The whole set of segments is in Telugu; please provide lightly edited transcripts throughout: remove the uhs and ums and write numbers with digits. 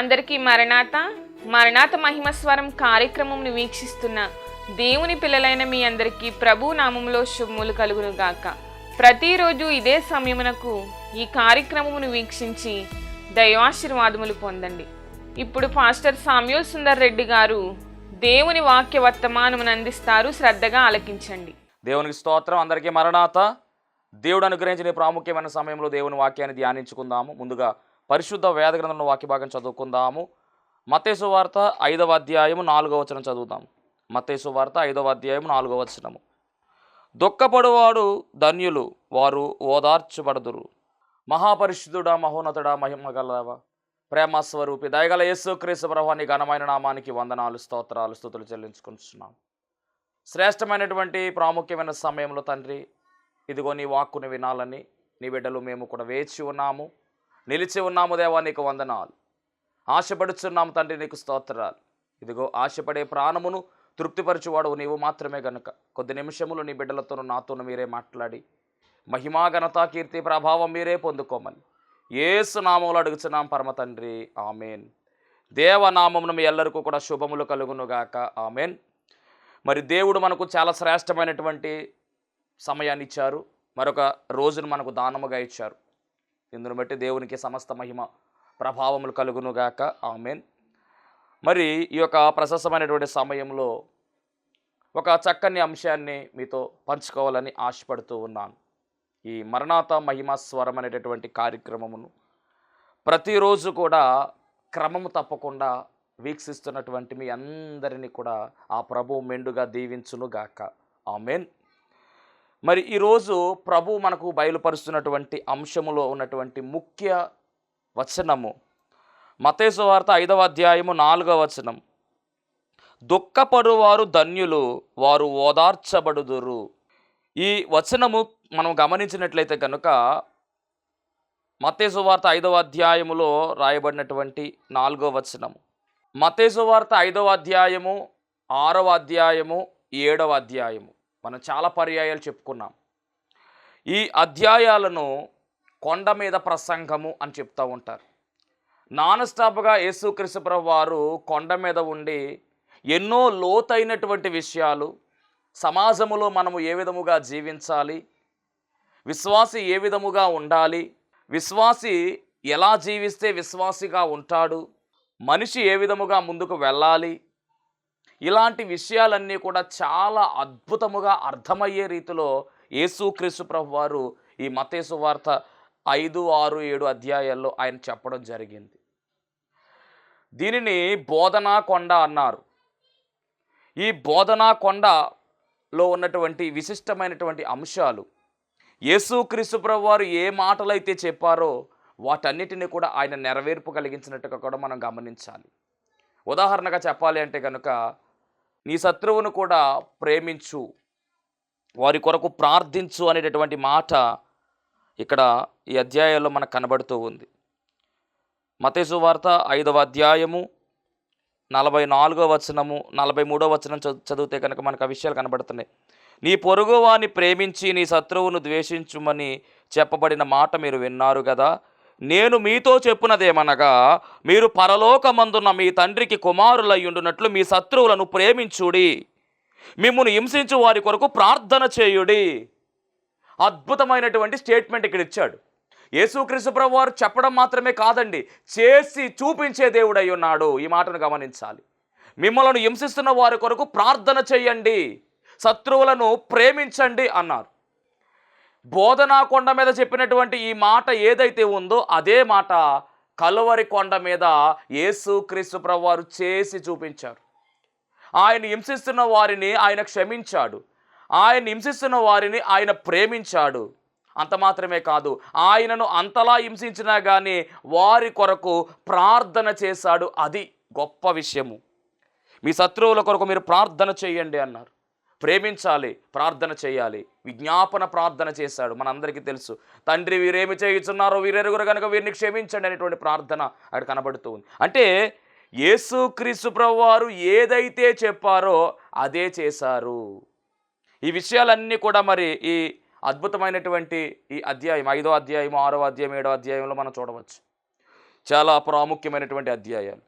అందరికీ మరణాత మహిమస్వరం కార్యక్రమంను వీక్షిస్తున్న దేవుని పిల్లలైన మీ అందరికీ ప్రభు నామములో శుభములు కలుగును గాక. ప్రతిరోజు ఇదే సమయమునకు ఈ కార్యక్రమమును వీక్షించి దైవాశీర్వాదములు పొందండి. ఇప్పుడు పాస్టర్ సామ్యూల్ సుందర్ రెడ్డి గారు దేవుని వాక్య వర్తమానమును అందిస్తారు. శ్రద్ధగా ఆలకించండి. దేవునికి స్తోత్రం. అందరికీ మరణాత. దేవుడు అనుగ్రహించిన ప్రాముఖ్యమైన సమయంలో దేవుని వాక్యాన్ని ధ్యానించుకుందాము. ముందుగా పరిశుద్ధ వేద గ్రంథంలో వాక్య భాగం చదువుకుందాము. మత్తయి సువార్త 5వ అధ్యాయము 4వ వచనం చదువుదాము. మత్తయి సువార్త 5వ అధ్యాయము 4వ వచనము. దుఃఖపడువాడు ధన్యులు, వారు ఓదార్చబడుదురు. మహాపరిశుద్ధుడా, మహోన్నతుడా, మహిమగలవా, ప్రేమ స్వరూపి, దయగల యేసుక్రీస్తు ప్రభువా, నీ ఘనమైన నామానికి వందనాలు, స్తోత్రాలు, స్తుతులు చెల్లించుకుంటున్నాం. శ్రేష్టమైనటువంటి ప్రాముఖ్యమైన సమయంలో తండ్రి, ఇదిగో నీ వాక్కును వినాలని నీ బిడ్డలు మేము కూడా వేచి ఉన్నాము, నిలిచి ఉన్నాము. దేవా, నీకు వందనాలు. ఆశపడుచున్నాము తండ్రి, నీకు స్తోత్రాలు. ఇదిగో ఆశపడే ప్రాణమును తృప్తిపరచువాడు నీవు మాత్రమే గనుక కొద్ది నిమిషములు నీ బిడ్డలతోనూ నాతోనూ మీరే మాట్లాడి మహిమా ఘనత కీర్తి ప్రభావం మీరే పొందుకోమని యేసు నామములో అడుగుచున్నాం పరమ తండ్రి, ఆమెన్. దేవనామమును మీ ఎల్లరికూ కూడా శుభములు కలుగునుగాక, ఆమెన్. మరి దేవుడు మనకు చాలా శ్రేష్టమైనటువంటి సమయాన్ని ఇచ్చారు. మరొక రోజును మనకు దానముగా ఇచ్చారు. ఇందును బట్టి దేవునికి సమస్త మహిమ ప్రభావములు కలుగునుగాక, ఆమెన్. మరి ఈ యొక్క ప్రశస్తమైనటువంటి సమయంలో ఒక చక్కని అంశాన్ని మీతో పంచుకోవాలని ఆశపడుతూ ఉన్నాను. ఈ మరణాత మహిమ స్వరం అనేటటువంటి కార్యక్రమమును ప్రతిరోజు కూడా క్రమము తప్పకుండా వీక్షిస్తున్నటువంటి మీ అందరినీ కూడా ఆ ప్రభువు మెండుగా దీవించునుగాక, ఆమెన్. మరి ఈరోజు ప్రభు మనకు బయలుపరుస్తున్నటువంటి అంశములో ఉన్నటువంటి ముఖ్య వచనము మత్తయి సువార్త 5వ అధ్యాయము 4వ వచనం. దుఃఖపడువారు ధన్యులు, వారు ఓదార్చబడుదురు. ఈ వచనము మనం గమనించినట్లయితే కనుక మత్తయి సువార్త 5వ అధ్యాయములో రాయబడినటువంటి 4వ వచనము. మత్తయి సువార్త 5వ అధ్యాయము, 6వ అధ్యాయము, 7వ అధ్యాయము మనం చాలా పర్యాయాలు చెప్పుకున్నాం. ఈ అధ్యాయాలను కొండ మీద ప్రసంగము అని చెప్తూ ఉంటారు. నాన్ స్టాప్గా యేసుక్రీస్తు ప్రభువు వారు కొండ మీద ఉండి ఎన్నో లోతైనటువంటి విషయాలు, సమాజములో మనము ఏ విధముగా జీవించాలి, విశ్వాసి ఏ విధముగా ఉండాలి, విశ్వాసి ఎలా జీవిస్తే విశ్వాసిగా ఉంటాడు, మనిషి ఏ విధముగా ముందుకు వెళ్ళాలి, ఇలాంటి విషయాలన్నీ కూడా చాలా అద్భుతముగా అర్థమయ్యే రీతిలో యేసుక్రీస్తు ప్రభువు వారు ఈ మత్తయి సువార్త 5, 6, 7 అధ్యాయాల్లో ఆయన చెప్పడం జరిగింది. దీనిని బోధనా కొండ అన్నారు. ఈ బోధనా కొండలో ఉన్నటువంటి విశిష్టమైనటువంటి అంశాలు, యేసుక్రీస్తు ప్రభువు వారు ఏ మాటలైతే చెప్పారో వాటన్నిటిని కూడా ఆయన నెరవేర్పు కలిగించినట్టుగా కూడా మనం గమనించాలి. ఉదాహరణగా చెప్పాలి అంటే కనుక, నీ శత్రువును కూడా ప్రేమించు, వారి కొరకు ప్రార్థించు అనేటటువంటి మాట ఇక్కడ ఈ అధ్యాయంలో మనకు కనబడుతూ ఉంది. మత్తయి సువార్త 5వ అధ్యాయము 44వ వచనము, 43వ వచనం చదివితే కనుక మనకు ఆ విషయాలు కనబడుతున్నాయి. నీ పొరుగువాని ప్రేమించి నీ శత్రువును ద్వేషించుమని చెప్పబడిన మాట మీరు విన్నారు కదా. నేను మీతో చెప్పునదేమనగా, మీరు పరలోకమందున్న మీ తండ్రికి కుమారులయ్యుండునట్లు మీ శత్రువులను ప్రేమించుడి, మిమ్మును హింసించు వారి కొరకు ప్రార్థన చేయుడి. అద్భుతమైనటువంటి స్టేట్మెంట్ ఇక్కడ ఇచ్చాడు. యేసుక్రీస్తు ప్రభువు వారు చెప్పడం మాత్రమే కాదండి, చేసి చూపించే దేవుడై ఉన్నాడు. ఈ మాటను గమనించాలి. మిమ్మల్ని హింసిస్తున్న వారి కొరకు ప్రార్థన చేయండి, శత్రువులను ప్రేమించండి అన్నారు. బోధనా కొండ మీద చెప్పినటువంటి ఈ మాట ఏదైతే ఉందో అదే మాట కలువరి కొండ మీద యేసుక్రీస్తు ప్రభువు వారు చేసి చూపించారు. ఆయన హింసిస్తున్న వారిని ఆయన క్షమించాడు, ఆయన హింసిస్తున్న వారిని ఆయన ప్రేమించాడు. అంత మాత్రమే కాదు, ఆయనను అంతలా హింసించినా కానీ వారి కొరకు ప్రార్థన చేశాడు. అది గొప్ప విషయము. మీ శత్రువుల కొరకు మీరు ప్రార్థన చేయండి అన్నారు. ప్రేమించాలి, ప్రార్థన చేయాలి. విజ్ఞాపన ప్రార్థన చేశాడు. మనందరికీ తెలుసు, తండ్రి వీరేమి చేయుచున్నారో వీరెరుగురు కనుక వీరిని క్షమించండి అనేటువంటి ప్రార్థన అక్కడ కనబడుతూ ఉంది. అంటే యేసుక్రీస్తు ప్రభువు వారు ఏదైతే చెప్పారో అదే చేశారు. ఈ విషయాలన్నీ కూడా మరి ఈ అద్భుతమైనటువంటి ఈ అధ్యాయం 5వ అధ్యాయం, 6వ అధ్యాయం, 7వ అధ్యాయంలో మనం చూడవచ్చు. చాలా ప్రాముఖ్యమైనటువంటి అధ్యాయాలు,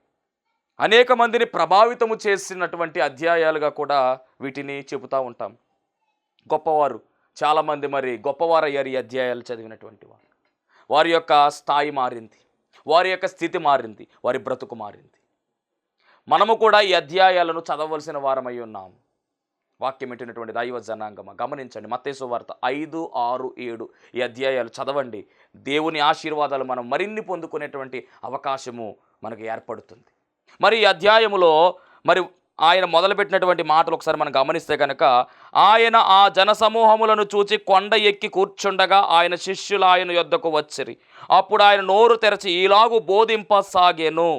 అనేక మందిని ప్రభావితము చేసినటువంటి అధ్యాయాలుగా కూడా వీటిని చెబుతూ ఉంటాం. గొప్పవారు చాలామంది మరి గొప్పవారయ్యారు ఈ అధ్యాయాలు చదివినటువంటి వారు. వారి యొక్క స్థాయి మారింది, వారి యొక్క స్థితి మారింది, వారి బ్రతుకు మారింది. మనము కూడా ఈ అధ్యాయాలను చదవలసిన వారమై ఉన్నాం. వాక్యం వింటున్నటువంటి దైవ జనాంగమ గమనించండి, మత్తయి సువార్త 5, 6, 7 ఈ అధ్యాయాలు చదవండి. దేవుని ఆశీర్వాదాలు మనం మరిన్ని పొందుకునేటువంటి అవకాశము మనకు ఏర్పడుతుంది. మరి ఈ అధ్యాయములో మరి ఆయన మొదలుపెట్టినటువంటి మాటలు ఒకసారి మనం గమనిస్తే కనుక, ఆయన ఆ జనసమూహములను చూచి కొండ ఎక్కి కూర్చుండగా ఆయన శిష్యులు ఆయన యొద్దకు వచ్చిరి. అప్పుడు ఆయన నోరు తెరచి ఈలాగు బోధింపసాగెను,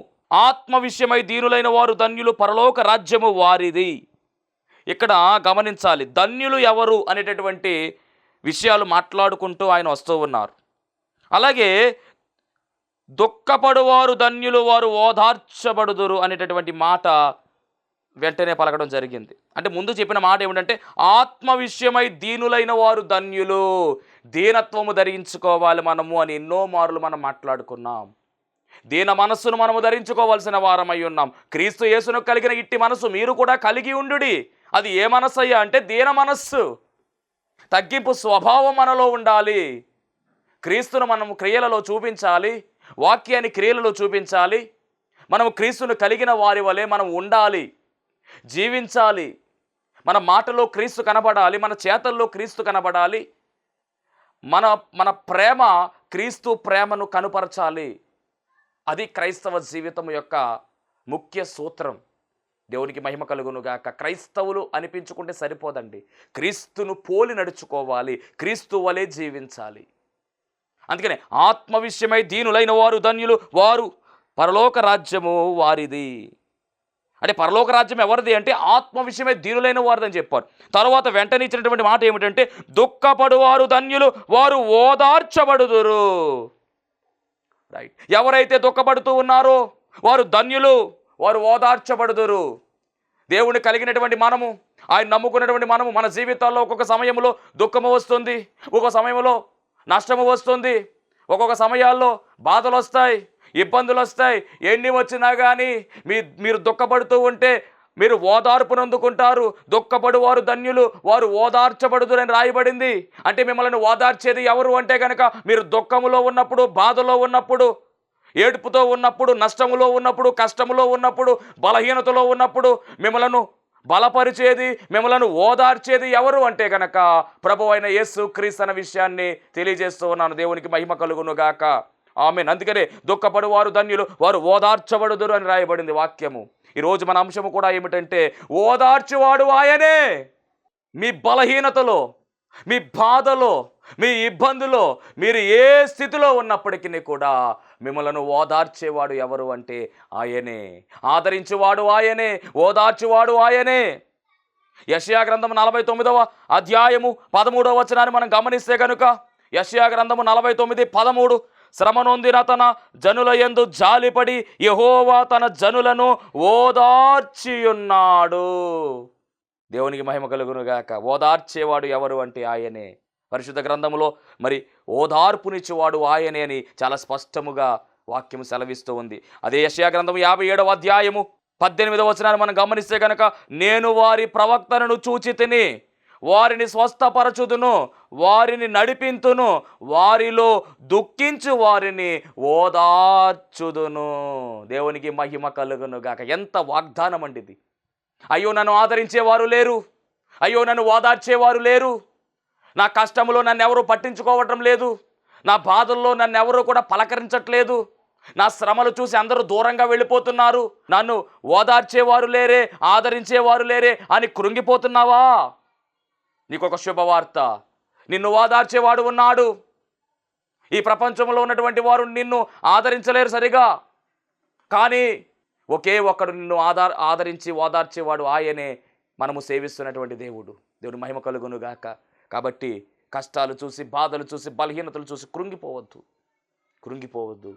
ఆత్మ విషయమై దీనులైన వారు ధన్యులు, పరలోక రాజ్యము వారిది. ఇక్కడ గమనించాలి, ధన్యులు ఎవరు అనేటటువంటి విషయాలు మాట్లాడుకుంటూ ఆయన వస్తూ ఉన్నారు. అలాగే దుఃఖపడువారు ధన్యులు, వారు ఓదార్చబడుదురు అనేటటువంటి మాట వెంటనే పలకడం జరిగింది. అంటే ముందు చెప్పిన మాట ఏమిటంటే, ఆత్మ విషయమై దీనులైన వారు ధన్యులు, దీనత్వము ధరించుకోవాలి మనము అని ఎన్నో మార్లు మనం మాట్లాడుకున్నాం. దీన మనస్సును మనము ధరించుకోవాల్సిన వారమై ఉన్నాం. క్రీస్తు యేసును కలిగిన ఇట్టి మనస్సు మీరు కూడా కలిగి ఉండుడి. అది ఏ మనస్సు అయ్యా అంటే దీన మనస్సు. తగ్గింపు స్వభావం మనలో ఉండాలి. క్రీస్తును మనము క్రియలలో చూపించాలి, వాక్యాన్ని క్రియలలో చూపించాలి. మనము క్రీస్తును కలిగిన వారి వలె మనం ఉండాలి, జీవించాలి. మన మాటలో క్రీస్తు కనబడాలి, మన చేతల్లో క్రీస్తు కనబడాలి. మన ప్రేమ క్రీస్తు ప్రేమను కనుపరచాలి. అది క్రైస్తవ జీవితం యొక్క ముఖ్య సూత్రం. దేవునికి మహిమ కలుగును గాక. క్రైస్తవులు అనిపించుకుంటే సరిపోదండి, క్రీస్తును పోలి నడుచుకోవాలి, క్రీస్తు వలె జీవించాలి. అందుకనే ఆత్మ విషయమై దీనులైన వారు ధన్యులు, వారు పరలోక రాజ్యము వారిది. అంటే పరలోక రాజ్యం ఎవరిది అంటే ఆత్మ విషయమై దీనులైన వారిదని చెప్పారు. తర్వాత వెంటనే ఇచ్చినటువంటి మాట ఏమిటంటే, దుఃఖపడువారు ధన్యులు, వారు ఓదార్చబడుదురు. రైట్, ఎవరైతే దుఃఖపడుతూ ఉన్నారో వారు ధన్యులు, వారు ఓదార్చబడుదురు. దేవుని కలిగినటువంటి మనము, ఆయన నమ్ముకున్నటువంటి మనము, మన జీవితాల్లో ఒక్కొక్క సమయంలో దుఃఖము వస్తుంది, ఒక్కొక్క సమయంలో నష్టము వస్తుంది, ఒక్కొక్క సమయాల్లో బాధలు వస్తాయి, ఇబ్బందులు వస్తాయి. ఎన్ని వచ్చినా కానీ మీరు దుఃఖపడుతూ ఉంటే మీరు ఓదార్పును అందుకుంటారు. దుఃఖపడు వారు ధన్యులు, వారు ఓదార్చబడుదురని రాయబడింది. అంటే మిమ్మల్ని ఓదార్చేది ఎవరు అంటే కనుక, మీరు దుఃఖములో ఉన్నప్పుడు, బాధలో ఉన్నప్పుడు, ఏడుపుతో ఉన్నప్పుడు, నష్టములో ఉన్నప్పుడు, కష్టములో ఉన్నప్పుడు, బలహీనతలో ఉన్నప్పుడు మిమ్మలను బలపరిచేది, మిమ్మలను ఓదార్చేది ఎవరు అంటే కనుక ప్రభు అయిన యేసు క్రీస్తు అన్న విషయాన్ని తెలియజేస్తూ ఉన్నాను. దేవునికి మహిమ కలుగును గాక. ఆమేన్. అందుకనే దుఃఖపడు వారు ధన్యులు, వారు ఓదార్చబడుదురు అని రాయబడింది వాక్యము. ఈరోజు మన అంశము కూడా ఏమిటంటే, ఓదార్చువాడు ఆయనే. మీ బలహీనతలో, మీ బాధలో, మీ ఇబ్బందులో, మీరు ఏ స్థితిలో ఉన్నప్పటికీ కూడా మిమ్మలను ఓదార్చేవాడు ఎవరు అంటే ఆయనే. ఆదరించువాడు ఆయనే, ఓదార్చువాడు ఆయనే. యెషయా గ్రంథము 49వ అధ్యాయము 13వ వచనాన్ని మనం గమనిస్తే కనుక, యెషయా గ్రంథము 49:13, శ్రమ నొందిన తన జనుల యందు జాలిపడి యెహోవా తన జనులను ఓదార్చియున్నాడు. దేవునికి మహిమ కలుగును గాక. ఓదార్చేవాడు ఎవరు అంటే ఆయనే. పరిశుద్ధ గ్రంథములో మరి ఓదార్పునిచ్చేవాడు ఆయనే అని చాలా స్పష్టముగా వాక్యం సెలవిస్తూ ఉంది. అదే యెషయా గ్రంథము 57వ అధ్యాయము 18వ వచనాన్ని మనం గమనిస్తే కనుక, నేను వారి ప్రవక్తలను చూచి తిని వారిని స్వస్థపరచుదును, వారిని నడిపింతును, వారిలో దుఃఖించు వారిని ఓదార్చుదును. దేవునికి మహిమ కలుగును గాక. ఎంత వాగ్దానం అండి ఇది. అయ్యో నన్ను ఆదరించేవారు లేరు, అయ్యో నన్ను ఓదార్చేవారు లేరు, నా కష్టంలో నన్ను ఎవరు పట్టించుకోవటం లేదు, నా బాధల్లో నన్ను ఎవరు కూడా పలకరించట్లేదు, నా శ్రమలు చూసి అందరూ దూరంగా వెళ్ళిపోతున్నారు, నన్ను ఓదార్చేవారు లేరే, ఆదరించేవారు లేరే అని కృంగిపోతున్నావా? నీకొక శుభవార్త, నిన్ను ఓదార్చేవాడు ఉన్నాడు. ఈ ప్రపంచంలో ఉన్నటువంటి వారు నిన్ను ఆదరించలేరు సరిగా, కానీ ఒకే ఒక్కడు నిన్ను ఆదరించి ఓదార్చేవాడు ఆయనే, మనము సేవిస్తున్నటువంటి దేవుడు. దేవుడు మహిమ కలుగును గాక. కాబట్టి కష్టాలు చూసి, బాధలు చూసి, బలహీనతలు చూసి కృంగిపోవద్దు.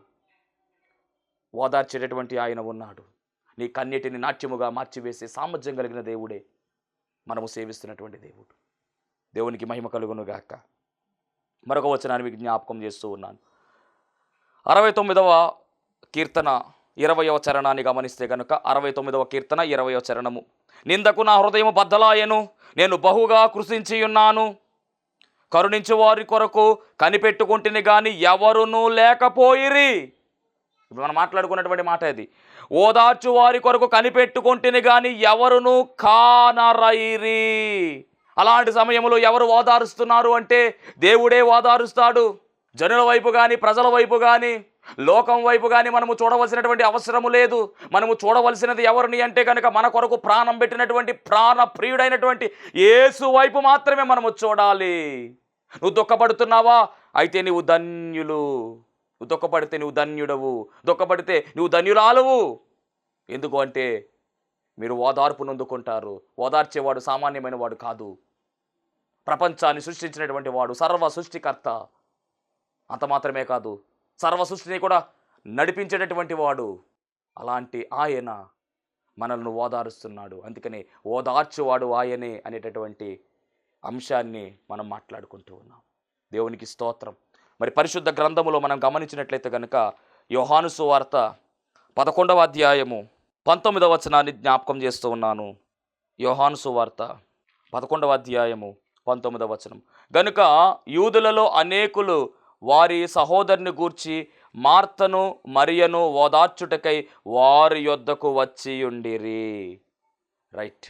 ఓదార్చేటటువంటి ఆయన ఉన్నాడు. నీ కన్నిటిని నాట్యముగా మార్చివేసే సామర్థ్యం కలిగిన దేవుడే మనము సేవిస్తున్నటువంటి దేవుడు. దేవునికి మహిమ కలుగును గాక. మరొక వచనాన్ని మీకు జ్ఞాపకం చేస్తూ ఉన్నాను. 69వ కీర్తన 20వ చరణాన్ని గమనిస్తే కనుక 69వ కీర్తన 20వ చరణము. నిందకు నా హృదయం బద్దలాయెను, నేను బహుగా కృషించి ఉన్నాను. కరుణించు వారి కొరకు కనిపెట్టుకుంటుని కానీ ఎవరునూ లేకపోయిరి. ఇప్పుడు మనం మాట్లాడుకున్నటువంటి మాట ఇది. ఓదార్చు వారి కొరకు కనిపెట్టుకుంటుని కానీ ఎవరునూ కానరైరి. అలాంటి సమయంలో ఎవరు ఓదారుస్తున్నారు అంటే దేవుడే ఓదారుస్తాడు. జనుల వైపు కానీ, ప్రజల వైపు కానీ, లోకం వైపు కానీ మనము చూడవలసినటువంటి అవసరము లేదు. మనము చూడవలసినది ఎవరిని అంటే కనుక మన కొరకు ప్రాణం పెట్టినటువంటి ప్రాణ ప్రియుడైనటువంటి యేసు వైపు మాత్రమే మనము చూడాలి. నువ్వు దుఃఖపడుతున్నావా? అయితే నీవు ధన్యులు. నువ్వు దుఃఖపడితే నువ్వు ధన్యుడవు, దుఃఖపడితే నువ్వు ధన్యురాలవు. ఎందుకు అంటే మీరు ఓదార్పు నొందుకుంటారు. ఓదార్చేవాడు సామాన్యమైన వాడు కాదు. ప్రపంచాన్ని సృష్టించినటువంటి వాడు, సర్వ సృష్టికర్త. అంత మాత్రమే కాదు, సర్వ సృష్టిని కూడా నడిపించేటటువంటి వాడు. అలాంటి ఆయన మనల్ని ఓదారుస్తున్నాడు. అందుకని ఓదార్చువాడు ఆయనే అనేటటువంటి అంశాన్ని మనం మాట్లాడుకుంటూ ఉన్నాం. దేవునికి స్తోత్రం. మరి పరిశుద్ధ గ్రంథములో మనం గమనించినట్లయితే కనుక యోహాను సువార్త 11వ అధ్యాయము 19వ వచనాన్ని జ్ఞాపకం చేస్తూ ఉన్నాను. యోహాను సువార్త 11వ అధ్యాయము 19వ వచనం. గనుక యూదులలో అనేకులు వారి సహోదరుని గూర్చి మార్తను మరియను ఓదార్చుటకై వారి యొద్దకు వచ్చి ఉండిరి. రైట్,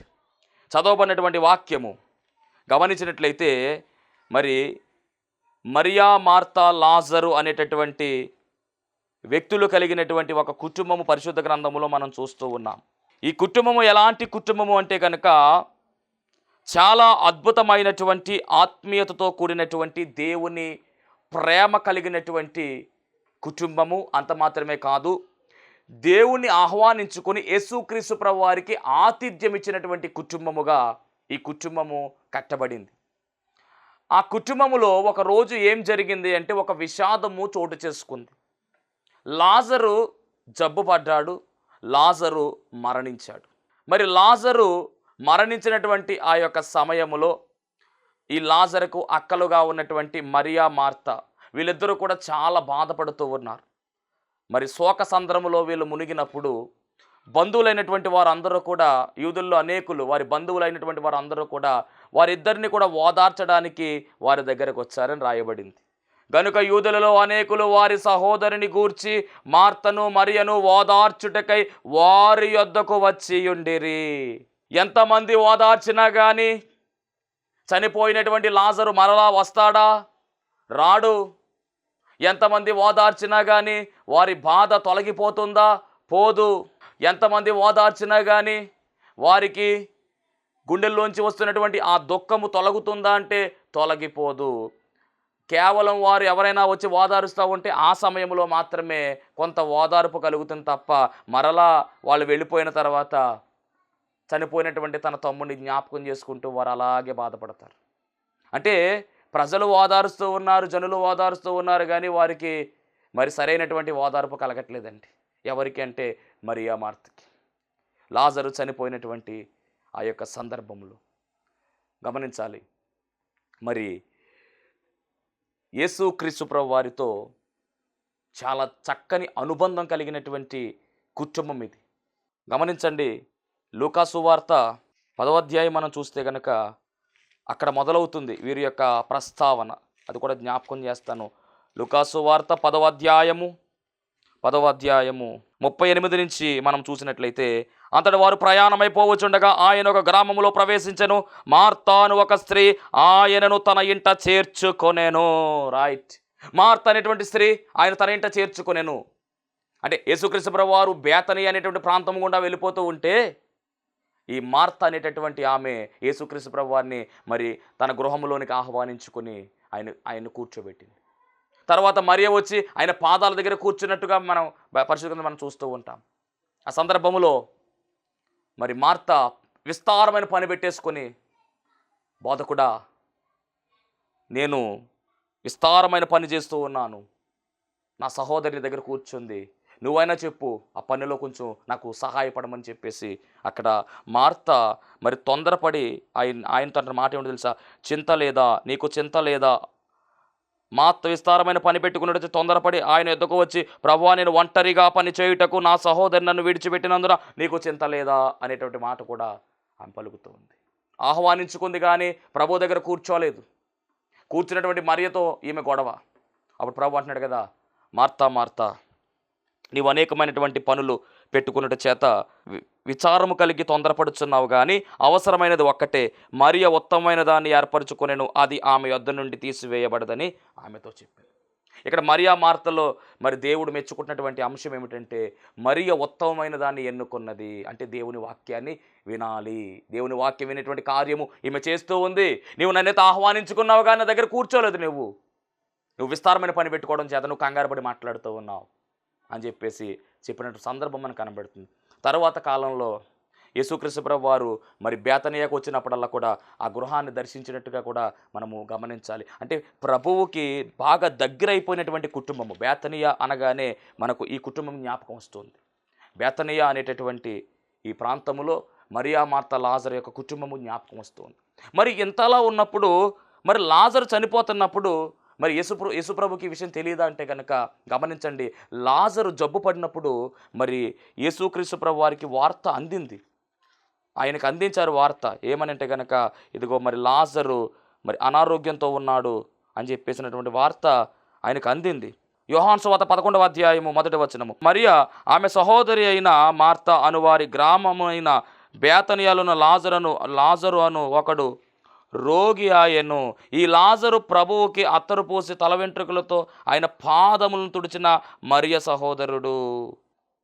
చదవబడినటువంటి వాక్యము గమనించినట్లయితే మరి మరియా, మార్తా, లాజరు అనేటటువంటి వ్యక్తులు కలిగినటువంటి ఒక కుటుంబము పరిశుద్ధ గ్రంథములో మనం చూస్తూ ఉన్నాం. ఈ కుటుంబము ఎలాంటి కుటుంబము అంటే కనుక చాలా అద్భుతమైనటువంటి ఆత్మీయతతో కూడినటువంటి దేవుని ప్రేమ కలిగినటువంటి కుటుంబము. అంత మాత్రమే కాదు, దేవుణ్ణి ఆహ్వానించుకొని యేసుక్రీస్తు ప్రభువు వారికి ఆతిథ్యం ఇచ్చినటువంటి కుటుంబముగా ఈ కుటుంబము కట్టబడింది. ఆ కుటుంబములో ఒక రోజు ఏం జరిగింది అంటే ఒక విషాదము చోటు చేసుకుంది. లాజరు జబ్బుపడ్డాడు, లాజరు మరణించాడు. మరి లాజరు మరణించినటువంటి ఆ యొక్క సమయములో ఈ లాజరుకు అక్కలుగా ఉన్నటువంటి మరియా, మార్తా వీళ్ళిద్దరూ కూడా చాలా బాధపడుతూ ఉన్నారు. మరి శోక సంద్రములో వీళ్ళు మునిగినప్పుడు బంధువులైనటువంటి వారందరూ కూడా, యూదుల్లో అనేకులు వారి బంధువులైనటువంటి వారందరూ కూడా వారిద్దరిని కూడా ఓదార్చడానికి వారి దగ్గరకు వచ్చారని రాయబడింది. గనుక యూదులలో అనేకులు వారి సహోదరుని గూర్చి మార్తను మరియను ఓదార్చుటకై వారి యొద్దకు వచ్చి ఉండిరి. ఎంతమంది ఓదార్చినా కానీ చనిపోయినటువంటి లాజరు మరలా వస్తాడా? రాడు. ఎంతమంది ఓదార్చినా కానీ వారి బాధ తొలగిపోతుందా? పోదు. ఎంతమంది ఓదార్చినా కానీ వారికి గుండెల్లోంచి వస్తున్నటువంటి ఆ దుఃఖము తొలగుతుందా అంటే తొలగిపోదు. కేవలం వారు ఎవరైనా వచ్చి ఓదారుస్తూ ఉంటే ఆ సమయంలో మాత్రమే కొంత ఓదార్పు కలుగుతుంది తప్ప మరలా వాళ్ళు వెళ్ళిపోయిన తర్వాత చనిపోయినటువంటి తన తమ్ముడిని జ్ఞాపకం చేసుకుంటూ వారు అలాగే బాధపడతారు. అంటే ప్రజలు ఓదారుస్తూ ఉన్నారు, జనులు ఓదారుస్తూ ఉన్నారు, కానీ వారికి మరి సరైనటువంటి ఓదార్పు కలగట్లేదండి. ఎవరికి అంటే మరియా, మార్తకి. లాజరు చనిపోయినటువంటి ఆ యొక్క సందర్భంలో గమనించాలి, మరి యేసుక్రీస్తు ప్రభువు వారితో చాలా చక్కని అనుబంధం కలిగినటువంటి కుటుంబం ఇది. గమనించండి, లూకా సువార్త 10వ అధ్యాయం మనం చూస్తే కనుక అక్కడ మొదలవుతుంది వీరి యొక్క ప్రస్తావన. అది కూడా జ్ఞాపకం చేస్తాను. లూకా సువార్త 10వ అధ్యాయము 38 నుంచి మనం చూసినట్లయితే, అంతటి వారు ప్రయాణమైపోవచ్చుండగా ఆయన ఒక గ్రామంలో ప్రవేశించెను. మార్తాను ఒక స్త్రీ ఆయనను తన ఇంట చేర్చుకొనెను. రైట్, మార్త అనేటువంటి స్త్రీ ఆయన తన ఇంట చేర్చుకొనెను. అంటే యేసుక్రీస్తు ప్రభువు వారు బేతనీ అనేటువంటి ప్రాంతం గుండా వెళ్ళిపోతూ ఉంటే ఈ మార్త అనేటటువంటి ఆమె యేసుక్రీస్తు ప్రభువు వారిని మరి తన గృహంలోనికి ఆహ్వానించుకొని ఆయన్ని కూర్చోబెట్టింది. తర్వాత మరియ వచ్చి ఆయన పాదాల దగ్గర కూర్చున్నట్టుగా మనం పరిశుద్ధంగా మనం చూస్తూ ఉంటాం. ఆ సందర్భంలో మరి మార్త విస్తారమైన పని పెట్టేసుకొని, బోధకుడా నేను విస్తారమైన పని చేస్తూ ఉన్నాను, నా సహోదరి దగ్గర కూర్చుంది, నువ్వైనా చెప్పు ఆ పనిలో కొంచెం నాకు సహాయపడమని చెప్పేసి అక్కడ మార్త మరి తొందరపడి ఆయనతో మాట ఏమిటో తెలుసా? చింత లేదా, నీకు చింత లేదా మార్త విస్తారమైన పని పెట్టుకున్నట్టు తొందరపడి ఆయన ఎద్దుకు వచ్చి, ప్రభువా, నేను ఒంటరిగా పని చేయుటకు నా సహోదరి నన్ను విడిచిపెట్టినందున నీకు చింత లేదా అనేటువంటి మాట కూడా ఆమె పలుకుతూ ఉంది. ఆహ్వానించుకుంది కానీ ప్రభు దగ్గర కూర్చోలేదు. కూర్చున్నటువంటి మరియతో ఈమె గొడవ. అప్పుడు ప్రభు అంటున్నాడు కదా, మార్తా మార్తా, నీవు అనేకమైనటువంటి పనులు పెట్టుకున్నట్టు చేత విచారము కలిగి తొందరపడుచున్నావు, కానీ అవసరమైనది ఒక్కటే. మరియ ఉత్తమమైన దాన్ని ఏర్పరచుకొనెను, అది ఆమె యొద్ద నుండి తీసివేయబడదని ఆమెతో చెప్పింది. ఇక్కడ మరియా మార్తలో మరి దేవుడు మెచ్చుకుంటున్నటువంటి అంశం ఏమిటంటే, మరియ ఉత్తమమైన దాన్ని ఎన్నుకున్నది. అంటే దేవుని వాక్యాన్ని వినాలి. దేవుని వాక్యం వినేటువంటి కార్యము ఈమె చేస్తూ ఉంది. నీవు నన్నైతే ఆహ్వానించుకున్నావు కానీ నా దగ్గర కూర్చోలేదు. నువ్వు విస్తారమైన పని పెట్టుకోవడం చేత నువ్వు కంగారు పడి మాట్లాడుతూ ఉన్నావు అని చెప్పినట్టు సందర్భం మనకు కనబడుతుంది. తరువాత కాలంలో యేసుక్రీస్తు ప్రభువు వారు మరి బేతనియాకు వచ్చినప్పుడల్లా కూడా ఆ గృహాన్ని దర్శించినట్టుగా కూడా మనము గమనించాలి. అంటే ప్రభువుకి బాగా దగ్గర అయిపోయినటువంటి కుటుంబము బేతనియా అనగానే మనకు ఈ కుటుంబం జ్ఞాపకం వస్తుంది. బేతనియా అనేటటువంటి ఈ ప్రాంతములో మరియా మార్త లాజరు యొక్క కుటుంబము జ్ఞాపకం వస్తుంది. మరి ఇంతలా ఉన్నప్పుడు మరి లాజరు చనిపోతున్నప్పుడు మరి యేసుప్రభుకి ఈ విషయం తెలియదా అంటే కనుక గమనించండి. లాజరు జబ్బు పడినప్పుడు మరి యేసుక్రీస్తు ప్రభు వారికి వార్త అందింది. ఆయనకు అందించారు వార్త. ఏమనంటే కనుక, ఇదిగో మరి లాజరు మరి అనారోగ్యంతో ఉన్నాడు అని చెప్పేసినటువంటి వార్త ఆయనకు అందింది. యోహాను సువార్త 11వ అధ్యాయము 1వ వచనము, మరియా ఆమె సహోదరి అయిన మార్త అనువారి గ్రామమైన బేతనియాలోని లాజరు అను ఒకడు రోగి ఆయను. ఈ లాజరు ప్రభువుకి అత్తరు పోసి తల వెంట్రుకలతో ఆయన పాదములను తుడిచిన మరియ సహోదరుడు.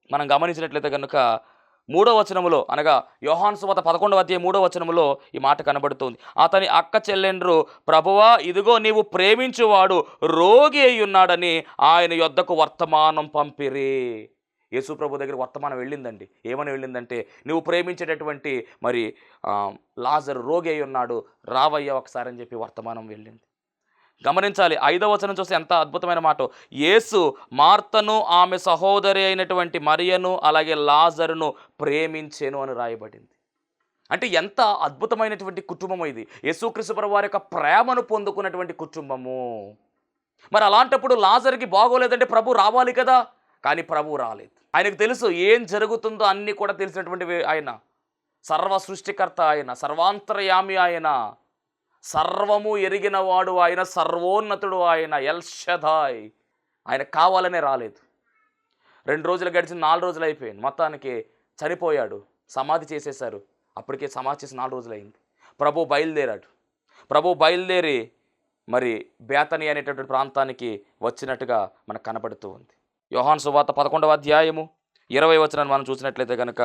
మనం గమనించినట్లయితే కనుక 3వ వచనములో, అనగా యోహాను సువార్త 11వ అధ్యాయం 3వ వచనములో ఈ మాట కనబడుతుంది. అతని అక్క చెల్లెండ్రు, ప్రభువా, ఇదిగో నీవు ప్రేమించువాడు రోగి అయి ఉన్నాడని ఆయన యొద్దకు వర్తమానం పంపిరి. యేసు ప్రభు దగ్గర వర్తమానం వెళ్ళిందండి. ఏమని వెళ్ళిందంటే, నువ్వు ప్రేమించేటటువంటి మరి లాజరు రోగి అయి ఉన్నాడు, రావయ్య ఒకసారి అని చెప్పి వర్తమానం వెళ్ళింది. గమనించాలి. 5వ వచనం చూస్తే ఎంత అద్భుతమైన మాట. యేసు మార్తను ఆమె సహోదరి అయినటువంటి మరియను అలాగే లాజరును ప్రేమించెను అని రాయబడింది. అంటే ఎంత అద్భుతమైనటువంటి కుటుంబం ఇది. యేసుక్రీస్తు ప్రభువు వారి యొక్క ప్రేమను పొందుకున్నటువంటి కుటుంబము. మరి అలాంటప్పుడు లాజరుకి బాగోలేదంటే ప్రభు రావాలి కదా, కానీ ప్రభు రాలేదు. ఆయనకు తెలుసు ఏం జరుగుతుందో అన్నీ కూడా తెలిసినటువంటి ఆయన. సర్వ సృష్టికర్త ఆయన, సర్వాంతర్యామి ఆయన, సర్వము ఎరిగినవాడు ఆయన, సర్వోన్నతుడు ఆయన, ఎల్ షదాయ్. ఆయన కావాలనే రాలేదు. 2 రోజులు గడిచి 4 రోజులు అయిపోయింది. మొత్తానికి చనిపోయాడు, సమాధి చేసేశారు. అప్పటికే సమాధి చేసి 4 రోజులు అయింది. ప్రభు బయలుదేరాడు. ప్రభు బయలుదేరి మరి బేతని అనేటటువంటి ప్రాంతానికి వచ్చినట్టుగా మనకు కనపడుతూ ఉంది. యోహాను సువార్త 11వ అధ్యాయము 20వ వచనాన్ని మనం చూసినట్లయితే కనుక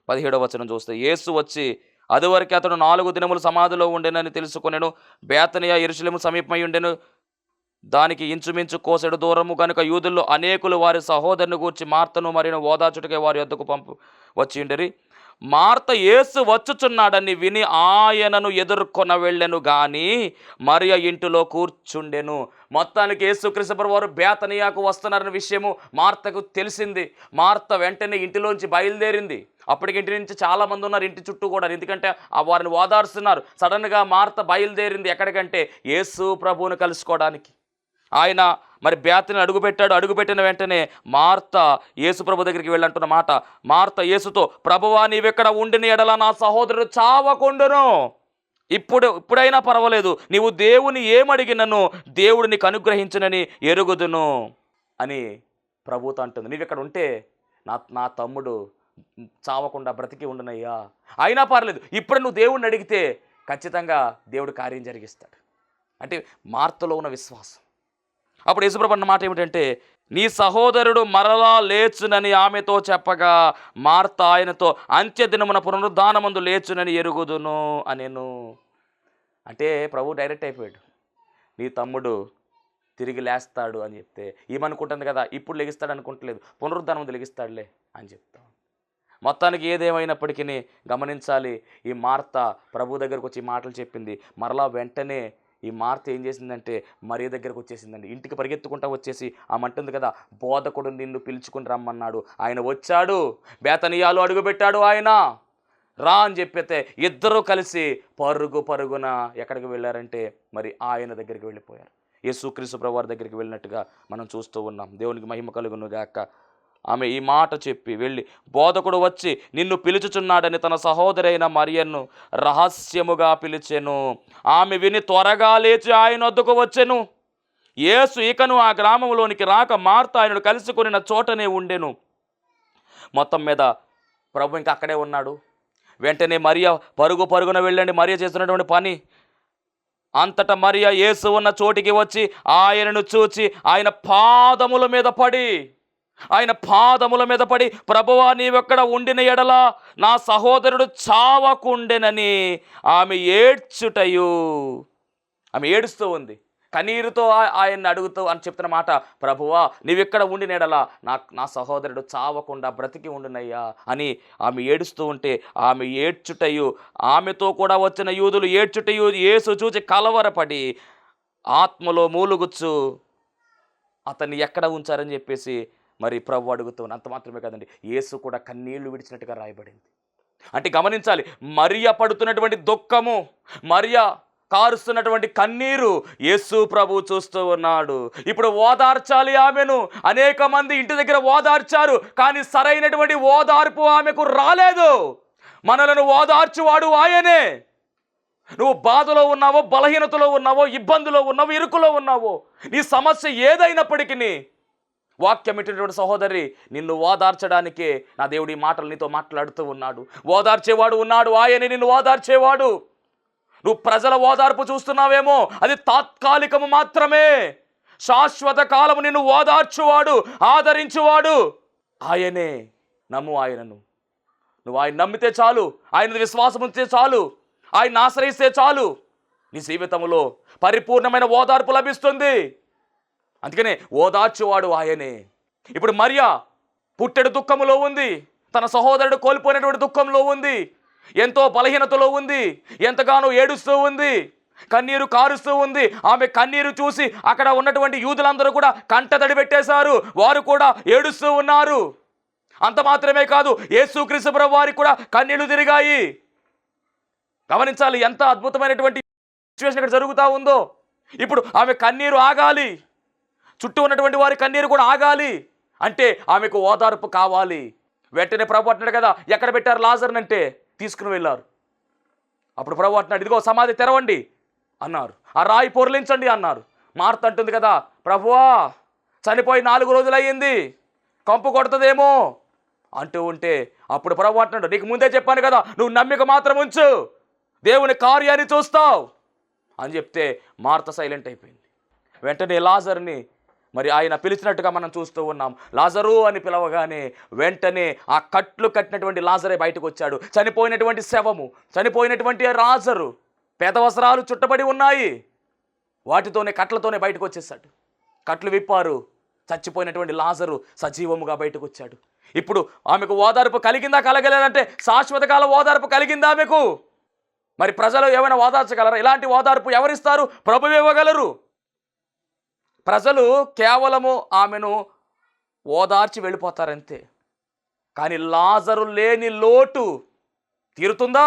17వ వచనం చూస్తే, యేసు వచ్చి అదివరకు అతడు 4 దినములు సమాధిలో ఉండెనని తెలుసుకొనెను. బేతనియా యెరూషలేము సమీపమై ఉండెను. దానికి ఇంచుమించు కోసెడు దూరము కనుక యూదుల్లో అనేకులు వారి సహోదరుని గూర్చి మార్తను మరియు ఓదార్చుటకే వారి వద్దకు వచ్చిండరి. మార్త యేసు వచ్చుచున్నాడని విని ఆయనను ఎదుర్కొన వెళ్ళెను గాని మరియ ఇంటిలో కూర్చుండెను. మొత్తానికి యేసుక్రీస్తు ప్రభువు వారు బేతనియాకు వస్తున్నారన్న విషయము మార్తకు తెలిసింది. మార్త వెంటనే ఇంటిలోంచి బయలుదేరింది. అప్పటికి ఇంటి నుంచి చాలామంది ఉన్నారు ఇంటి చుట్టూ కూడా, ఎందుకంటే వారిని ఓదార్స్తున్నారు. సడన్గా మార్త బయలుదేరింది ఎక్కడికంటే యేసు ప్రభువును కలుసుకోవడానికి. ఆయన మరి బేతని అడుగుపెట్టిన వెంటనే మార్త యేసు ప్రభు దగ్గరికి వెళ్ళంటున్న మాట, మార్త యేసుతో, ప్రభువా, నీవెక్కడ ఉండిన ఎడల నా సహోదరుడు చావకుండును. ఇప్పుడైనా పర్వాలేదు, నీవు దేవుని ఏమడిగినను దేవుడు నీకు అనుగ్రహించునని ఎరుగుదును అని ప్రభుతో అంటుంది. నీవెక్కడ ఉంటే నా తమ్ముడు చావకుండా బ్రతికి ఉండునయ్యా. అయినా పర్లేదు, ఇప్పుడు నువ్వు దేవుడిని అడిగితే ఖచ్చితంగా దేవుడు కార్యం జరిగిస్తాడు. అంటే మార్తలో ఉన్న విశ్వాసం. అప్పుడు యేసుప్రభు అన్న మాట ఏమిటంటే, నీ సహోదరుడు మరలా లేచునని ఆమెతో చెప్పగా మార్త ఆయనతో, అంత్యదినమున పునరుద్ధానమందు లేచునని ఎరుగుదును అనేను. అంటే ప్రభు డైరెక్ట్ అయిపోయాడు. నీ తమ్ముడు తిరిగి లేస్తాడు అని చెప్తే ఏమనుకుంటుంది కదా, ఇప్పుడు లెగిస్తాడు అనుకుంటలేదు, పునరుద్ధానం ముందు లెగిస్తాడులే అని చెప్తాం. మొత్తానికి ఏదేమైనప్పటికీ గమనించాలి, ఈ మార్త ప్రభు దగ్గరకు వచ్చి మాటలు చెప్పింది. మరలా వెంటనే ఈ మార్త ఏం చేసిందంటే మరియ దగ్గరకు వచ్చేసిందండి. ఇంటికి పరిగెత్తుకుంటా వచ్చేసి ఆమె అంటుంది కదా, బోధకుడు నిన్ను పిలుచుకుని రమ్మన్నాడు. ఆయన వచ్చాడు, బేతనియాలో అడుగుపెట్టాడు, ఆయన రా అని చెప్పితే ఇద్దరూ కలిసి పరుగున ఎక్కడికి వెళ్ళారంటే మరి ఆయన దగ్గరికి వెళ్ళిపోయారు. యేసుక్రీస్తు ప్రభువు వారి దగ్గరికి వెళ్ళినట్టుగా మనం చూస్తూ ఉన్నాం. దేవునికి మహిమ కలుగును గాక. ఆమె ఈ మాట చెప్పి వెళ్ళి, బోధకుడు వచ్చి నిన్ను పిలుచుచున్నాడని తన సహోదరైన మరియను రహస్యముగా పిలిచెను. ఆమె విని త్వరగా లేచి ఆయన వద్దకు వచ్చెను. యేసు ఇకను ఆ గ్రామంలోనికి రాక మార్త ఆయనను కలుసుకొనిన చోటనే ఉండెను. మొత్తం మీద ప్రభు ఇంకా అక్కడే ఉన్నాడు. వెంటనే మరియ పరుగున వెళ్ళండి, మరియ చేస్తున్నటువంటి పని. అంతటా మరియ యేసు ఉన్న చోటికి వచ్చి ఆయనను చూచి ఆయన పాదముల మీద పడి ప్రభువా, నీవెక్కడ ఉండిన ఎడల నా సహోదరుడు చావకుండెనని ఆమె ఏడుస్తూ ఉంది. కన్నీరుతో ఆయన్ని అడుగుతూ అని చెప్తున్న మాట, ప్రభువా నీవెక్కడ ఉండిన ఎడల నా సహోదరుడు చావకుండా బ్రతికి ఉండునయ్యా అని ఆమె ఏడుస్తూ ఉంటే, ఆమె ఏడ్చుటయు ఆమెతో కూడా వచ్చిన యూదులు ఏడ్చుటయు యేసు చూచి కలవరపడి ఆత్మలో మూలుగుచ్చు అతన్ని ఎక్కడ ఉంచారని చెప్పేసి మరి ప్రభు అడుగుతున్నాను. అంత మాత్రమే కదండి, యేసు కూడా కన్నీళ్లు విడిచినట్టుగా రాయబడింది. అంటే గమనించాలి, మరియ పడుతున్నటువంటి దుఃఖము, మరియ కారుస్తున్నటువంటి కన్నీరు యేసు ప్రభు చూస్తూ ఉన్నాడు. ఇప్పుడు ఓదార్చాలి ఆమెను. అనేక మంది ఇంటి దగ్గర ఓదార్చారు, కానీ సరైనటువంటి ఓదార్పు ఆమెకు రాలేదు. మనలను ఓదార్చువాడు ఆయనే. నువ్వు బాధలో ఉన్నావో, బలహీనతలో ఉన్నావో, ఇబ్బందులో ఉన్నావో, ఇరుకులో ఉన్నావో, నీ సమస్య ఏదైనప్పటికీ వాక్యం ఇచ్చినటువంటి సహోదరి, నిన్ను ఓదార్చడానికే నా దేవుడి మాటలు నీతో మాట్లాడుతూ ఉన్నాడు. ఓదార్చేవాడు ఉన్నాడు, ఆయనే నిన్ను ఓదార్చేవాడు. నువ్వు ప్రజల ఓదార్పు చూస్తున్నావేమో, అది తాత్కాలికము మాత్రమే. శాశ్వత కాలము నిన్ను ఓదార్చువాడు, ఆదరించువాడు ఆయనే. నమ్ము ఆయనను. నువ్వు ఆయన నమ్మితే చాలు, ఆయన విశ్వాసం ఉంచితే చాలు, ఆయన ఆశ్రయిస్తే చాలు, నీ జీవితంలో పరిపూర్ణమైన ఓదార్పు లభిస్తుంది. అందుకనే ఓదార్చువాడు ఆయనే. ఇప్పుడు మరియ పుట్టెడు దుఃఖములో ఉంది, తన సహోదరుడు కోల్పోయినటువంటి దుఃఖంలో ఉంది, ఎంతో బలహీనతలో ఉంది, ఎంతగానో ఏడుస్తూ ఉంది, కన్నీరు కారుస్తూ ఉంది. ఆమె కన్నీరు చూసి అక్కడ ఉన్నటువంటి యూదులందరూ కూడా కంటతడి పెట్టేశారు, వారు కూడా ఏడుస్తూ ఉన్నారు. అంత మాత్రమే కాదు, యేసుక్రీస్తు ప్రభువు వారికి కూడా కన్నీళ్లు తిరిగాయి. గమనించాలి ఎంత అద్భుతమైనటువంటి సిచ్యువేషన్ ఇక్కడ జరుగుతూ ఉందో. ఇప్పుడు ఆమె కన్నీరు ఆగాలి, చుట్టూ ఉన్నటువంటి వారి కన్నీరు కూడా ఆగాలి. అంటే ఆమెకు ఓదార్పు కావాలి. వెంటనే ప్రభు అంటున్నాడు కదా, ఎక్కడ పెట్టారు లాజర్ని అంటే తీసుకుని వెళ్ళారు. అప్పుడు ప్రభు అంటున్నాడు, ఇదిగో సమాధి తెరవండి అన్నారు, ఆ రాయి పొరలించండి అన్నారు. మార్త అంటుంది కదా, ప్రభువా చనిపోయి 4 రోజులు అయ్యింది, కంపు కొడుతుందేమో అంటూ ఉంటే, అప్పుడు ప్రభు అంటున్నాడు, నీకు ముందే చెప్పాను కదా, నువ్వు నమ్మిక మాత్రం ఉంచు, దేవుని కార్యాన్ని చూస్తావు అని చెప్తే మార్త సైలెంట్ అయిపోయింది. వెంటనే లాజర్ని మరి ఆయన పిలిచినట్టుగా మనం చూస్తూ ఉన్నాం. లాజరు అని పిలవగానే వెంటనే ఆ కట్లు కట్టినటువంటి లాజరే బయటకు వచ్చాడు. చనిపోయినటువంటి శవము, చనిపోయినటువంటి లాజరు, పేద వస్త్రాలు చుట్టబడి ఉన్నాయి, వాటితోనే కట్లతోనే బయటకు వచ్చేసాడు. కట్లు విప్పారు, చచ్చిపోయినటువంటి లాజరు సజీవముగా బయటకు వచ్చాడు. ఇప్పుడు ఆమెకు ఓదార్పు కలిగిందా, కలగలేదంటే శాశ్వత కాల ఓదార్పు కలిగిందా ఆమెకు? మరి ప్రజలు ఏమైనా ఓదార్చగలరా? ఇలాంటి ఓదార్పు ఎవరిస్తారు? ప్రభువు ఇవ్వగలరు. ప్రజలు కేవలము ఆమెను ఓదార్చి వెళ్ళిపోతారంతే. కానీ లాజరు లేని లోటు తీరుతుందా?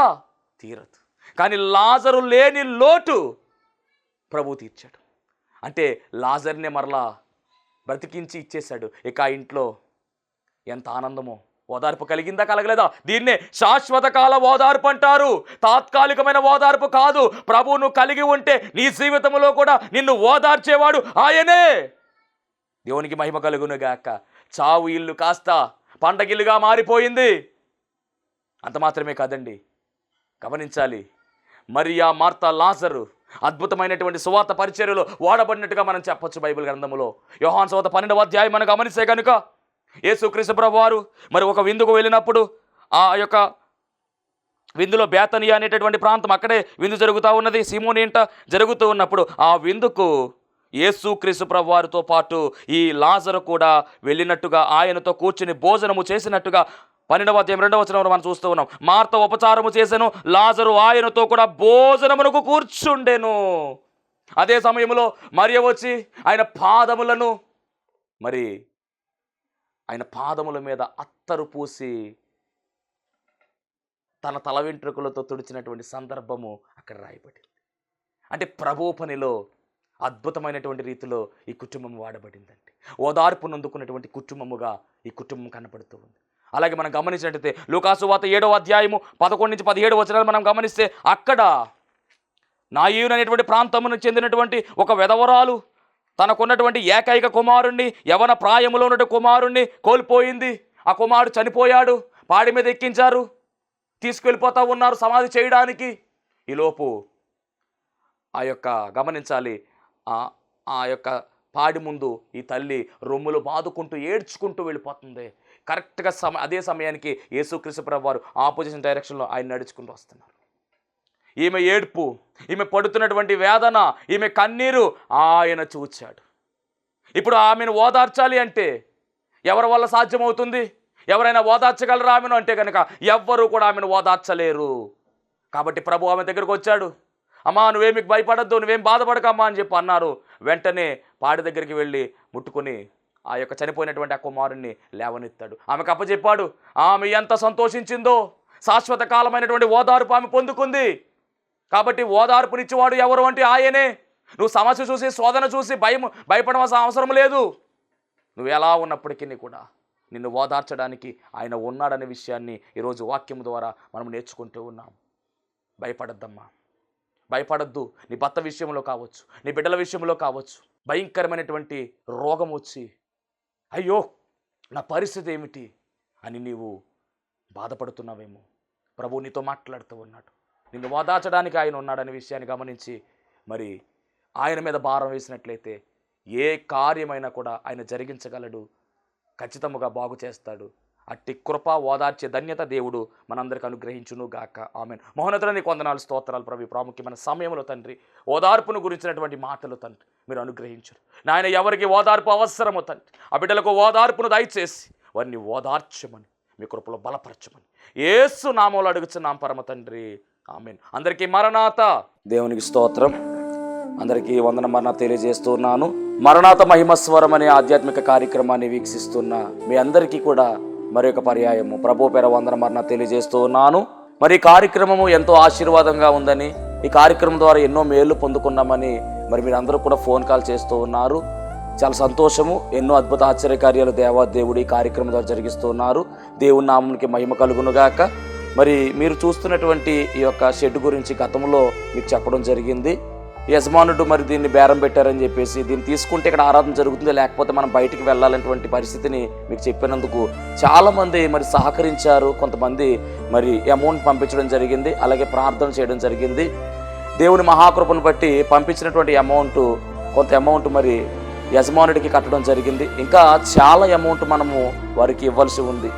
తీరదు. కానీ లాజరు లేని లోటు ప్రభు తీర్చాడు. అంటే లాజర్నే మరలా బ్రతికించి ఇచ్చేశాడు. ఇక ఆ ఇంట్లో ఎంత ఆనందమో. ఓదార్పు కలిగిందా, కలగలేదా? దీన్నే శాశ్వత కాల ఓదార్పు అంటారు. తాత్కాలికమైన ఓదార్పు కాదు. ప్రభువును కలిగి ఉంటే నీ జీవితంలో కూడా నిన్ను ఓదార్చేవాడు ఆయనే. దేవునికి మహిమ కలుగును గాక. చావు ఇల్లు కాస్త పండగిల్లుగా మారిపోయింది. అంత మాత్రమే కాదండి, గమనించాలి, మరియా, మార్త, లాజరు అద్భుతమైనటువంటి సువార్త పరిచర్యలో వాడబడినట్టుగా మనం చెప్పొచ్చు బైబిల్ గ్రంథములో. యోహాను సువార్త 12వ అధ్యాయం మనం గమనిస్తే కనుక, యేసుక్రీస్తు ప్రభువు వారు మరి ఒక విందుకు వెళ్ళినప్పుడు, ఆ యొక్క విందులో బేతనియా అనేటటువంటి ప్రాంతం, అక్కడే విందు జరుగుతూ ఉన్నది, సీమోని ఇంట జరుగుతూ ఉన్నప్పుడు ఆ విందుకు యేసుక్రీస్తు ప్రభువు వారితో పాటు ఈ లాజరు కూడా వెళ్ళినట్టుగా, ఆయనతో కూర్చుని భోజనము చేసినట్టుగా 12వ అధ్యాయం 2వ వచనంలో మనం చూస్తూ ఉన్నాం. మార్త ఉపచారము చేసెను, లాజరు ఆయనతో కూడా భోజనమునకు కూర్చుండెను. అదే సమయంలో మరియ వచ్చి ఆయన పాదముల మీద అత్తరు పూసి తన తల వెంట్రుకలతో తుడిచినటువంటి సందర్భము అక్కడ రాయబడింది. అంటే ప్రభువు పనిలో అద్భుతమైనటువంటి రీతిలో ఈ కుటుంబం వాడబడిందండి. ఓదార్పు నొందుకున్నటువంటి కుటుంబముగా ఈ కుటుంబం కనపడుతూ ఉంది. అలాగే మనం గమనించినట్లయితే లూకాసు వార్త 7వ అధ్యాయము 11 నుంచి 17 వచనాలు మనం గమనిస్తే అక్కడ నాయీను అనేటువంటి ప్రాంతమునకు చెందినటువంటి ఒక వెధవరాలు తనకున్నటువంటి ఏకైక కుమారుణ్ణి, యవన ప్రాయములో ఉన్న కుమారుణ్ణి కోల్పోయింది. ఆ కుమారుడు చనిపోయాడు. పాడి మీద ఎక్కించారు, తీసుకెళ్ళిపోతా ఉన్నారు సమాధి చేయడానికి. ఈలోపు గమనించాలి, ఆ యొక్క పాడి ముందు ఈ తల్లి రొమ్ములు బాదుకుంటూ ఏడ్చుకుంటూ వెళ్ళిపోతుంది. కరెక్ట్గా అదే సమయానికి యేసుక్రీస్తు ప్రభువు వారు ఆపోజిషన్ డైరెక్షన్లో ఆయన నడుచుకుంటూ వస్తున్నారు. ఈమె ఏడ్పు, ఈమె పడుతున్నటువంటి వేదన, ఈమె కన్నీరు ఆయన చూచాడు. ఇప్పుడు ఆమెను ఓదార్చాలి అంటే ఎవరి వల్ల సాధ్యమవుతుంది? ఎవరైనా ఓదార్చగలరా ఆమెను అంటే కనుక ఎవ్వరూ కూడా ఆమెను ఓదార్చలేరు. కాబట్టి ప్రభు ఆమె దగ్గరకు వచ్చాడు. అమ్మా, నువ్వేమి భయపడద్దు, నువ్వేం బాధపడకమ్మా అని చెప్పి అన్నారు. వెంటనే పాడి దగ్గరికి వెళ్ళి ముట్టుకొని ఆ యొక్క చనిపోయినటువంటి ఆ కుమారుణ్ణి లేవనెత్తాడు. ఆమెకు అప్పచెప్పాడు. ఆమె ఎంత సంతోషించిందో, శాశ్వత కాలమైనటువంటి ఓదార్పు ఆమె పొందుకుంది. కాబట్టి ఓదార్పునిచ్చేవాడు ఎవరు అంటే ఆయనే. నువ్వు సమస్య చూసి, శోధన చూసి భయపడవలసిన అవసరం లేదు. నువ్వు ఎలా ఉన్నప్పటికీ కూడా నిన్ను ఓదార్చడానికి ఆయన ఉన్నాడనే విషయాన్ని ఈరోజు వాక్యం ద్వారా మనం నేర్చుకుంటూ ఉన్నాం. భయపడద్దమ్మా, భయపడద్దు. నీ భర్త విషయంలో కావచ్చు, నీ బిడ్డల విషయంలో కావచ్చు, భయంకరమైనటువంటి రోగం వచ్చి అయ్యో నా పరిస్థితి ఏమిటి అని నీవు బాధపడుతున్నావేమో. ప్రభువు నీతో మాట్లాడుతూ ఉన్నాడు. నిన్ను ఓదార్చడానికి ఆయన ఉన్నాడనే విషయాన్ని గమనించి మరి ఆయన మీద భారం వేసినట్లయితే ఏ కార్యమైనా కూడా ఆయన జరిగించగలడు, ఖచ్చితంగా బాగు చేస్తాడు. అట్టి కృప, ఓదార్చే ధన్యత దేవుడు మనందరికి అనుగ్రహించును గాక. ఆమెన్. మహోన్నతుడా నీకు వందనాలు, స్తోత్రాలు ప్రభు. ప్రాముఖ్యమైన సమయంలో తండ్రి ఓదార్పును గురించినటువంటి మాటలు తండ్రి మీరు అనుగ్రహించరు నాయన. ఎవరికి ఓదార్పు అవసరమో తండ్రి ఆ బిడ్డలకు ఓదార్పును దయచేసి వారిని ఓదార్చమని, మీ కృపలో బలపరచమని యేసు నామములో అడుగుచున్నాం పరమ తండ్రి. ఆమెన్. అందరికీ మరణాత. దేవునికి స్తోత్రం. అందరికీ వందన మరణాత తెలియజేస్తున్నాను. మరణాత మహిమస్వరం అనే ఆధ్యాత్మిక కార్యక్రమాన్ని వీక్షిస్తున్న మీ అందరికీ కూడా మరొక పర్యాయము ప్రభు పేర వందన మరణాత తెలియజేస్తూ ఉన్నాను. మరి ఈ కార్యక్రమము ఎంతో ఆశీర్వాదంగా ఉందని, ఈ కార్యక్రమం ద్వారా ఎన్నో మేలు పొందుకున్నామని మరి మీరు అందరూ కూడా ఫోన్ కాల్ చేస్తూ ఉన్నారు. చాలా సంతోషము. ఎన్నో అద్భుత ఆశ్చర్యకార్యాలు దేవాదేవుడు ఈ కార్యక్రమం ద్వారా జరిగిస్తూ ఉన్నారు. దేవుని నామమునికి మహిమ కలుగునుగాక. మరి మీరు చూస్తున్నటువంటి ఈ యొక్క షెడ్ గురించి గతంలో మీకు చెప్పడం జరిగింది. యజమానుడు మరి దీన్ని బేరం పెట్టారని చెప్పేసి, దీన్ని తీసుకుంటే ఇక్కడ ఆరాధన జరుగుతుంది, లేకపోతే మనం బయటికి వెళ్ళాలనేటువంటి పరిస్థితిని మీకు చెప్పినందుకు చాలామంది మరి సహకరించారు. కొంతమంది మరి అమౌంట్ పంపించడం జరిగింది, అలాగే ప్రార్థన చేయడం జరిగింది. దేవుని మహాకృపను బట్టి పంపించినటువంటి కొంత అమౌంట్ మరి యజమానుడికి కట్టడం జరిగింది. ఇంకా చాలా అమౌంట్ మనము వారికి ఇవ్వాల్సి ఉంది.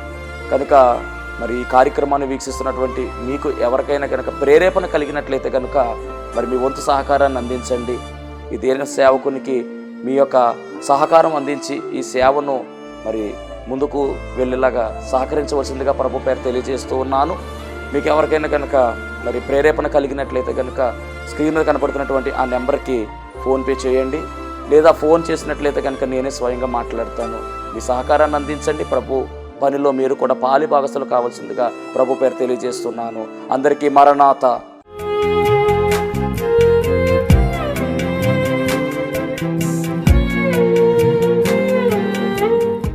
కనుక మరి ఈ కార్యక్రమాన్ని వీక్షిస్తున్నటువంటి మీకు ఎవరికైనా కనుక ప్రేరేపణ కలిగినట్లయితే కనుక మరి మీ వంతు సహకారాన్ని అందించండి. ఈ దేన సేవకునికి మీ యొక్క సహకారం అందించి ఈ సేవను మరి ముందుకు వెళ్ళేలాగా సహకరించవలసిందిగా ప్రభు పేరు తెలియజేస్తూ ఉన్నాను. మీకు ఎవరికైనా కనుక మరి ప్రేరేపణ కలిగినట్లయితే కనుక స్క్రీన్ మీద కనపడుతున్నటువంటి ఆ నెంబర్కి ఫోన్పే చేయండి, లేదా ఫోన్ చేసినట్లయితే కనుక నేనే స్వయంగా మాట్లాడతాను. మీ సహకారాన్ని అందించండి. ప్రభు పనిలో మీరు కూడా పాలి భాగస్తులు కావాల్సిందిగా ప్రభు పేరు తెలియజేస్తున్నాను. అందరికీ మరణాత.